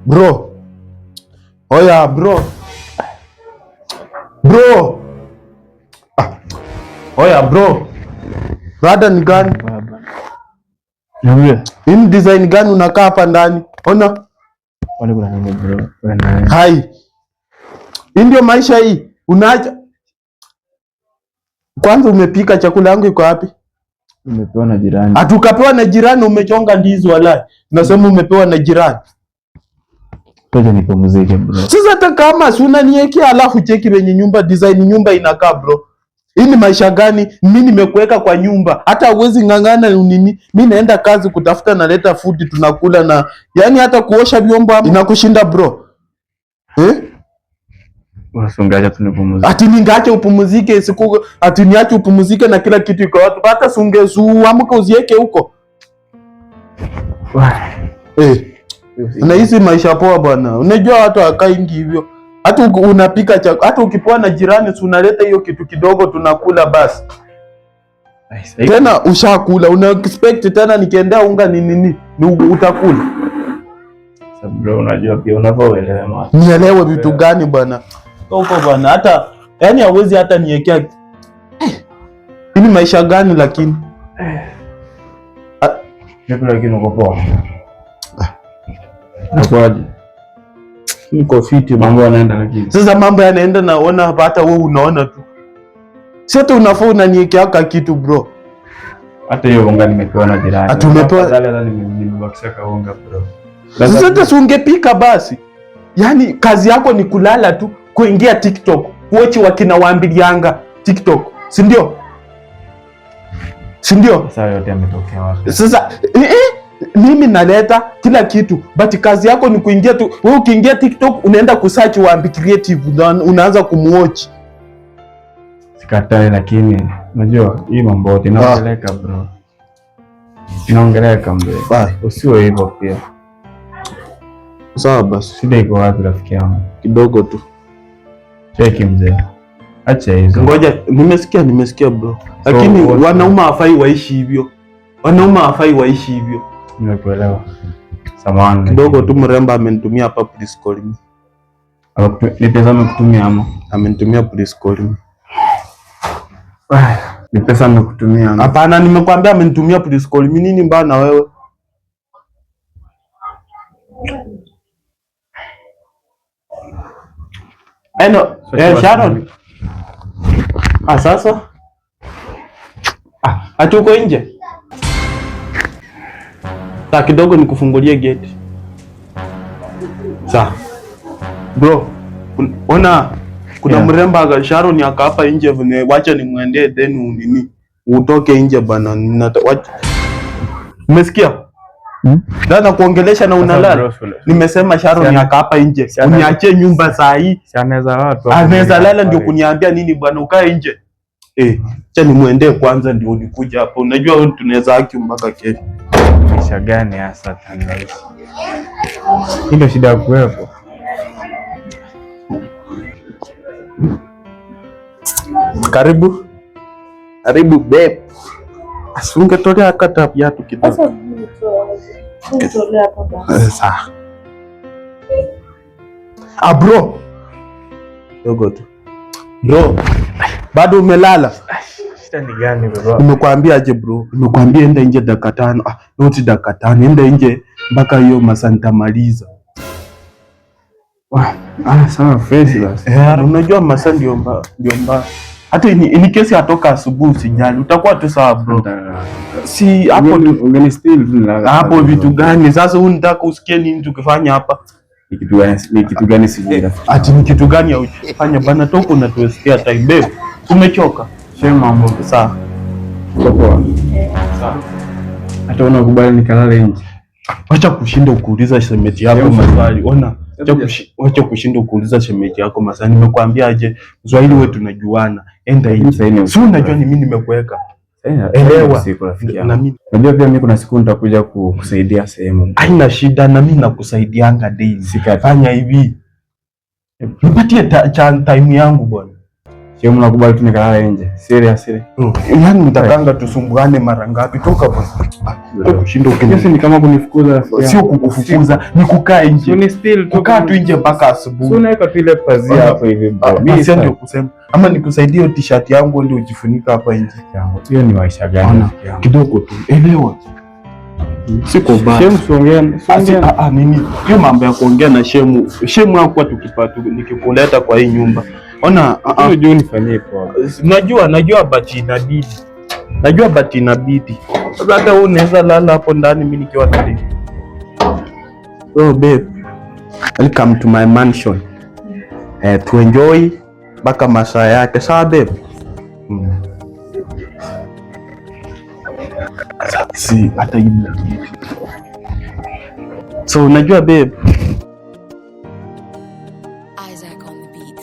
Bro. Oya bro. Oya bro. Rada ni gani? Hii design gani unakaa hapa ndani? Ona. Wale kuna nini bro? Hai. Hii ndio maisha hii. Unaacha. Kwanza umepika chakula yangu iko wapi? Umepewa na jirani. Atukapewa na jirani, umechonga ndizi walai. Unasema umepewa na jirani. Ngoja nipumzike bro. Sasa hata kama si unaniwekea alafu cheki venye nyumba design nyumba inakaa bro. Hii ni maisha gani? Mimi nimekuweka kwa nyumba. Hata uwezi ngangana nini? Mimi naenda kazi kutafuta na leta food tunakula na yani hata kuosha vyombo inakushinda bro. Unasungaje tunipumzike? Ati ningache upumzike siku ati niache upumzike na kila kitu iko watu. Hata sungezu amka uzieke huko. Na hizi maisha poa bwana. Unajua watu wakaingi hivyo. Hata unapika hata ukipoa na jirani si unaleta hiyo kitu kidogo tunakula basi. Tena ushakula, una expect tena nikiendea unga ni utakula. Sasa bro unajua pia unavyoelewa mama. Nielewe vitu gani bwana? Huko bwana hata yani hauwezi hata niwekea. Hii maisha gani lakini? Lakini uko poa. Nakwaje? Niko fiti mambo yanaenda lakini. Sasa mambo yanaenda naona hapa hata wewe unaona tu. Sasa unafaa unaniwekea kitu bro. Hata hiyo unga nimepewa na jirani. Atumepewa hata nimebakisha kaunga bro. Sasa hata ungepika basi. Yaani kazi yako ni kulala tu, kuingia TikTok, kuochi wakina waambilianga TikTok. Si ndio? Sasa yote yametokea wapi? Sasa mimi naleta kila kitu but kazi yako ni kuingia tu. Wewe ukiingia TikTok unaenda kusearch waambi creative unaanza kumuwatch. Sikatai lakini unajua hii mambo yote inaongeleka bro. Inaongeleka mbele. Usiwe hivyo pia. Sawa basi. Shida iko wapi rafiki yangu? Kidogo tu. Cheki mzee. Acha hizo. Ngoja nimesikia bro. Lakini wanaume hawafai waishi hivyo. Nimekuelewa. Samahani. Kidogo tu mrembo amenitumia hapa please call me. Nitazame kutumia ama? Amenitumia please call me. Ni pesa nimekutumia. Hapana, nimekwambia amenitumia please call me. Nini mbaya na wewe? Sharon. Sasa? Atuko nje? Sasa kidogo nikufungulie gate. Sasa. Bro, ona kuna mremba Sharon aka hapa nje wacha nimwendee then utoke nje bana. Umesikia? Dada kuongelesha na unalala. Nimesema Sharon aka hapa nje. Uniachie nyumba saa hii. Anaweza lala ndio kuniambia nini bwana ukae nje. Acha nimwendee kwanza ndio nikuja hapo. Unajua wewe tunaweza haki mpaka kesho. Maisha gani hasa tanaishi? Ndio shida yako hapo. Karibu babe. Asunge tolea kata viatu kidogo. Sasa nitolea hapa basi. Sawa. Bro. Dogo tu. Bro. Bado umelala? Shida ni gani bro? Nimekuambia aje bro? Nimekuambia enda nje dakika 5. Not dakika 5. Enda nje mpaka hiyo masaa nitamaliza. Sawa fresh basi. Unajua masaa ndio mbaya. Hata ni kesi atoka asubuhi usijali. Utakuwa tu sawa bro. Si hapo ungeni still tunalala. Hapo vitu gani? Sasa unataka usikie nini tukifanya hapa? Ni kitu gani sijui rafiki? Ati ni kitu gani haujafanya bana toka unatusikia time babe. Umechoka? Sema mambo. Sawa. Poa. Sawa. Hata unakubali nikalale nje. Acha kushinda kuuliza shemeji yako maswali. Ona. Acha kushinda kuuliza shemeji yako maswali. Nimekuambia aje Swahili wewe tunajuana. Enda nje. Si unajua ni mimi nimekuweka. Elewa. Na mimi unajua pia mimi kuna siku nitakuja kukusaidia sehemu. Haina shida na mimi nakusaidianga daily. Sikafanya hivi. Nipatie time yangu bwana. Sio mnakubali tumekalala nje. Seriously. Yaani mtakanga tusumbuane mara ngapi? Toka bwana. Kushinda Sio ni kama kunifukuza. Sio kukufukuza, ni kukaa nje. Ni still kukaa tu nje mpaka asubuhi. Unaweka tu ile pazia hapo hivi. Mimi ndio kusema. Ama nikusaidie t-shirt yangu ndio ujifunika hapa nje. Hiyo ni maisha gani? Kidogo tu. Elewa. Siko baya. Shemu tuongea. Nini? Hiyo mambo ya kuongea na shemu. Shemu hakuwa tukipata nikikuleta kwa hii nyumba. Ona, unajua nifanyie poa. Najua but inabidi. Najua but inabidi. Sasa hata wewe unaweza lala hapo ndani mimi nikiwa ndani. So babe, welcome to my mansion. To enjoy mpaka masaa yake. Sawa babe? Si hata hivi. So unajua babe, Isaac on the beat.